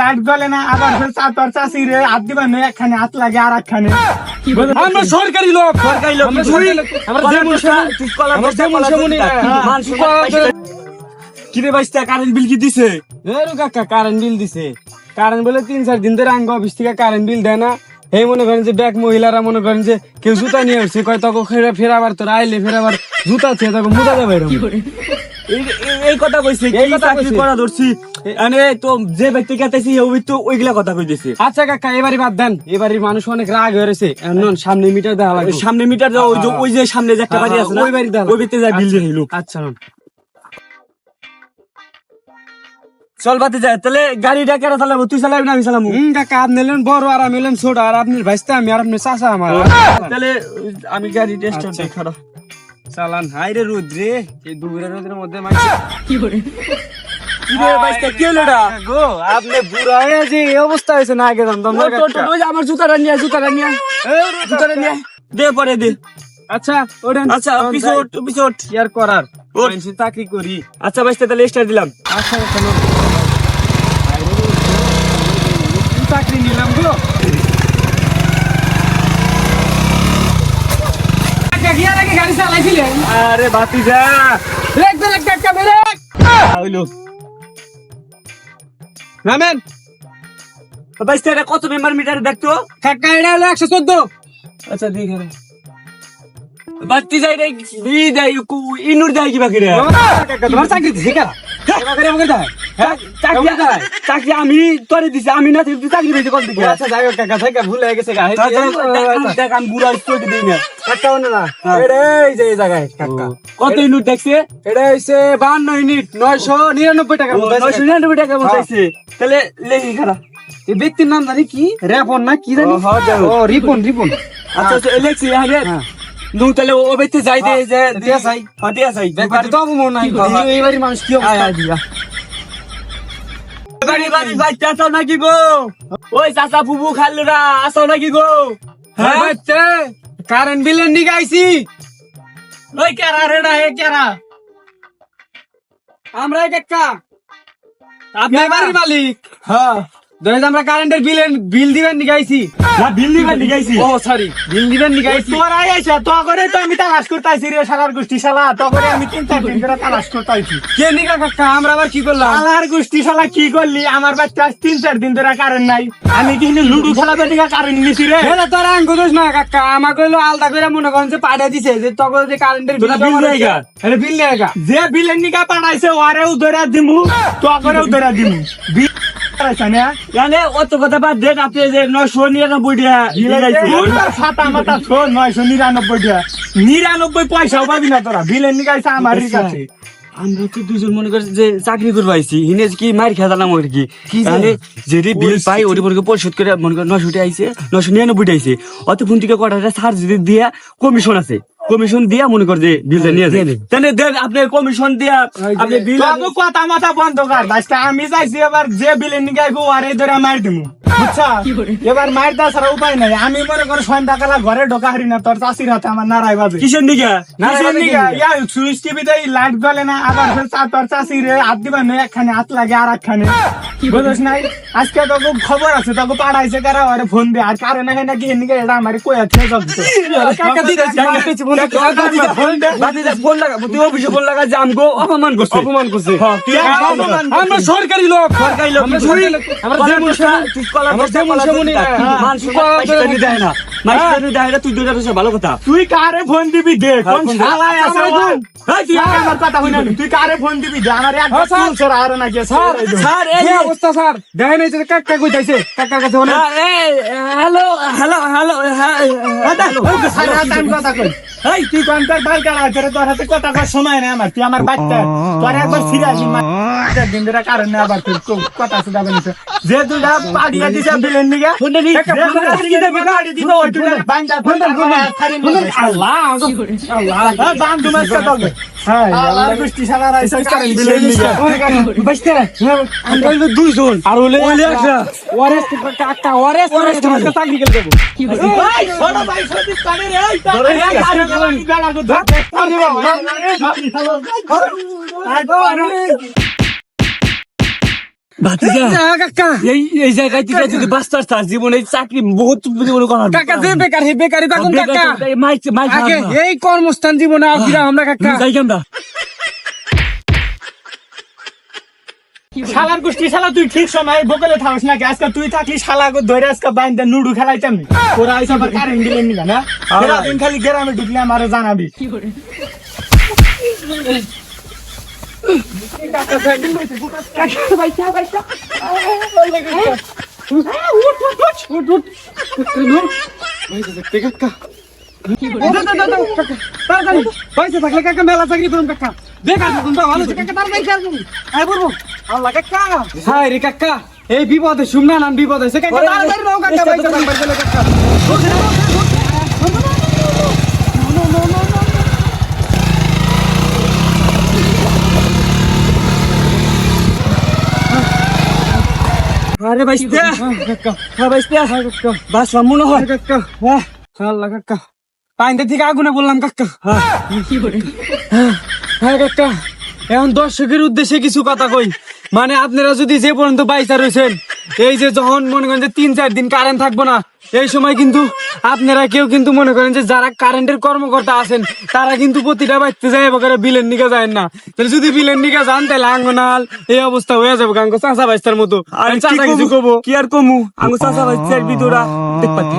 Light জ্বলে না আবার চাচার চাষির হাত দিবা নয় একখানে হাত লাগে আর একখানে আমরা সরকারি লোক কিরে বাইস্তা কারেন্ট বিল কি দিছে? কাকা কারেন্ট বিল দিছে। কারেন্ট বলে 3-4 দিন ধরে আঙ্গ অফিস থেকে কারেন্ট বিল দেয় না। এই মনে করেন যে ব্যাক মহিলারা মনে করেন যে কেউ জুতা নিয়ে আসছে, কয় তখন ফেরাবার তোর আইলে ফেরাবার জুতা আছে তখন মুদা যাবে এই কথা কইছে, এই কথা করা ধরছি। মানে তো যে ব্যক্তি কাটাইছি ওই তো ওইগুলা কথা কইতেছে। আচ্ছা কাকা এবারই বাদ দেন, এবারই মানুষ অনেক রাগ হয়েছে। সামনে মিটার দেওয়া লাগবে, সামনে মিটার দাও, ওই যে সামনে যে একটা বাড়ি আছে না ওই বাড়ি দাও, ওই বাড়িতে যাই বিল দিয়ে নিলো। আচ্ছা চল বাতি যায়, তাহলে গাড়িটা কেন চালাবো? তুই চালাবি না আমি চালাবো? কাকা আপনি এলেন বড় আর আমি এলেন ছোট, আর আপনার ভাইস্তা আমি আর আপনার চাচা আমার। তাহলে আমি গাড়ি টেস্ট খারাপ চালান। হাই রে রুদ্রে, এই দুপুরের রোদের মধ্যে মাইছে কি করে বাইস্তা কি হলো এটা? গো আপনি বুড়া হয়ে যে এই অবস্থা হয়েছে না আগে জানতাম না কাকা। ওই যে আমার জুতাটা নিয়ে দে পরে দে। আচ্ছা ওঠেন। আচ্ছা পিছট কি আর করার, ওঠ। মানুষের চাকরি করি। আচ্ছা বাইস্তা তাহলে স্টার্ট দিলাম। আচ্ছা কেন চাকরি নিলাম গো। গাড়ি চালাইছিলেন? আরে বাতি যা হইলো নামেন বাইস্তা এটা কত মেম্বার মিটার দেখতো? কাকা এটা হলো 114। আচ্ছা দেখ বাতি যাই রে দেয় ইনুর দেয় কি বাকি রে? তোমার চাকরি দিছে কারা? আমাকে দেয়। চাকরি আমি তোরে দিছি, আমি না তুই চাকরি পেয়েছি কোন দিকে? আচ্ছা যাই হোক কাকা, থেকে ভুল হয়ে গেছে গা। দেখ আমি বুড়া স্টোরি দিই না। কাকা ওনে না, এটা এই যে এই জায়গায় কাকা। কত ইনুর দেখছে? এটা হইছে 52 ইউনিট 999 টাকা। 999 টাকা বসাইছে। তাহলে লেখি খারাপ এই ব্যক্তির নাম জানি কি, রেপন না কি জানি। ও রিপন। আচ্ছা লেখছি আগে নু তাহলে ও বেতে যাই দে যে দিয়া চাই। হটিয়া চাই ব্যাপারটা তো মন নাই। এইবারই মানুষ কি অবস্থা। বাড়ি ভাই চাচা নাকি গো? ওই চাচা বুবু খালুরা আসো নাকি গো? হ্যাঁ বাচ্চা কারেন্ট বিলের নিকে আইছি। ওই কেরা রেডা হে কেরা আমরা কাকা আপনি বাড়ির মালিক। হ্যাঁ ধরেন আমরা কারেন্টের বিল দিবেন নিকে আইছি। না বিল দিবেন লিখাইছি। ও সরি, বিল দিবেন নিকে আইছি। তোরা আইছে তো করে তো আমি তালাশ করতেছি রে শালার গোষ্ঠী শালা, তো করে আমি 3-4 দিন ধরে তালাশ করতেছি। কে নিকা কাকা আমরা আবার কি করলাম? শালার গোষ্ঠী শালা কি করলি? আমার বাচ্চা 3-4 দিন ধরে কারেন্ট নাই, আমি কি লুডু খেলাবে দিকে কারেন্ট নিছি রে? এটা তোর আঙ্গ দোষ না কাকা, আমাকে হলো আলাদা করে মনে করেন যে পাঠিয়ে দিছে যে তখন যে কারেন্টের বিল বিল দেয়গা। এটা বিল দেয়গা। যে বিলের নিকা পাঠাইছে ওরেও ধরে দিমু, তো করেও ধরে দিমু। বিল পাঠাইছে না জানে অত কথা বাদ দেন, আপনি যে 999 টাকা লিখাইছি। ফাটা মাথা ছো 999 টাকা 99 পয়সাও পাবি না তোরা। বিলের নিকাইছে আমার কাছে। আমরা তো দুজন মনে করি যে চাকরি করবো আইছি, হিনে কি মার খেতা নাম ওর কি তাহলে যেটি বিল পাই ওর উপর পরিশোধ করে মনে করেন 900 টাকা আইছে, 999 আইছে। অত ফোন থেকে কটা সার যদি দিয়া কমিশন আছে, কমিশন দিয়া মনে কর যে বিলটা নিয়ে যায়, তাহলে দেন আপনি কমিশন দিয়া আপনি বিল। বাবু কথা মাথা বন্ধ কর বাস্তা, আমি চাইছি এবার যে বিলের নিকাইবো আরে ধরে মার দিমু, বুঝছা? এবার মার দা ছাড়া উপায় নাই। আমি মনে করি সন্ধ্যাকালা ঘরে ঢোকা হারি না, তোর চাষির হাতে আমার নারাই বাজে। কিসের নিকা? কিসের নিকা? ইয়া সুইচ টিভিতে লাইট জ্বলে না আবার তোর চাষির হাত দিবা নয় একখানে হাত লাগে আর একখানে, বুঝছ নাই? আজকে তোকে খবর আছে, তোকে পাঠাইছে কারা ওরে ফোন দে, আর কারে না নাকি এদিকে এটা আমার কই আছে কাকা দিদা ফোন লাগা, তুই অফিসে ফোন লাগা যে আমগো অপমান করছে। আমরা সরকারি লোক। সরকারি লোক আমরা তুই আমরা কলার যেমন দশটা, তুই কলার আমরা দশটা, যেমন কলার সেমনই দশটা। না। মানুষ পয়সা দেয় না, মানুষ দেয় না, তুই 2 ভালো কথা। তুই কারে ফোন দিবি দে, কোন ফোন দে। শালায় আছে ও? এই তুই আমার কথা হই না, তুই কারে ফোন দিবি দে, আমার এক স্যার। ফুল ছড়া আর নাকি স্যার স্যার এই এই অবস্থা স্যার দেখেন এই যে কাকা কইতাছে, কাকার কাছে হলো হ্যালো হ্যালো হ্যালো কথা কই। এই তুই কোনটার বাল কাটা আছে রে? তোর হাতে কথা কর সময় নাই আমার, তুই আমার বাচ্চা, তোর একবার সিরিয়াস দিন ধরে কারণ না, আবার তুই কথা শুধু বলিস যে তুইটা পাড়িয়ে দিছ বিলেন নিগা ফোনটা নি পাড়ি দিব ওই তুই বান্দা ফোনটা আল্লাহ আল্লাহ বাম দুমাস কথা বল। হ্যাঁ আল্লাহ গোষ্ঠী শালা রাইছে কারণ বিলেন নিগা বাইস্তে আমরা হলো দুইজন আর হলে ওয়ারেস কাকা ওয়ারেস চাকরি করে দেব। এই ছোট ভাই সতীশ কানে রে, এই বেলা গো ধর ভাতিজা কাকা এই জায়গায় থেকে যদি বাঁচতে তার জীবনে চাকরি বহুত জীবনে করার কাকা যে বেকার হে বেকারি থাকুন কাকা আগে এই কর্মস্থান জীবনে আর ফিরা আমরা কাকা যাই আমরা শালার গোষ্ঠী শালা তুই ঠিক সময় বকলে থাকস নাকি আজকে তুই থাকলি শালা গো ধরে আজকে বাইন্দা নুডু খেলাইতাম ওরা আইসা আবার কারেন্ট দিলেন নিলা না দিন খালি গ্রামে ঢুকলে আমার জানাবি পয়সা থাকলে কাকা মেলা চাকরি করুন কাকা বেকার থাকুন তো ভালো কাকা তাড়াতাড়ি খেয়াল করুন আয় বলবো আল্লাহ কাকা হায় রে কাকা এই বিপদে শুননা নাম বিপদ হয়েছে কাকা তাড়াতাড়ি নাও কাকা পয়সা থাকবে কাকা আরে বাইস্তে হ্যাঁ বাইস্তে বাস মনে হয় কাকা আল্লাহ কাকা পাইনটা থেকে আগুনে বললাম কাকা হ্যাঁ কাকা এখন দর্শকের উদ্দেশ্যে কিছু কথা কই মানে আপনারা যদি যে পর্যন্ত বাইসা রয়েছেন এই যে যখন মনে করেন যে 3-4 দিন কারেন্ট থাকবো না এই সময় কিন্তু আপনারা কেউ কিন্তু মনে করেন যে যারা কারেন্টের কর্মকর্তা আছেন তারা কিন্তু প্রতিটা বাড়তে যায় এবার বিলের নিকে যায় না তাহলে যদি বিলের নিকে যান তাহলে আঙ্গনাল এই অবস্থা হয়ে যাবে গাঙ্গ চাষা বাইস্তার মতো আর চাষা কিছু কবো কি আর কমু আঙ্গু চাষা বাইস্তার ভিতরা দেখ পাচ্ছি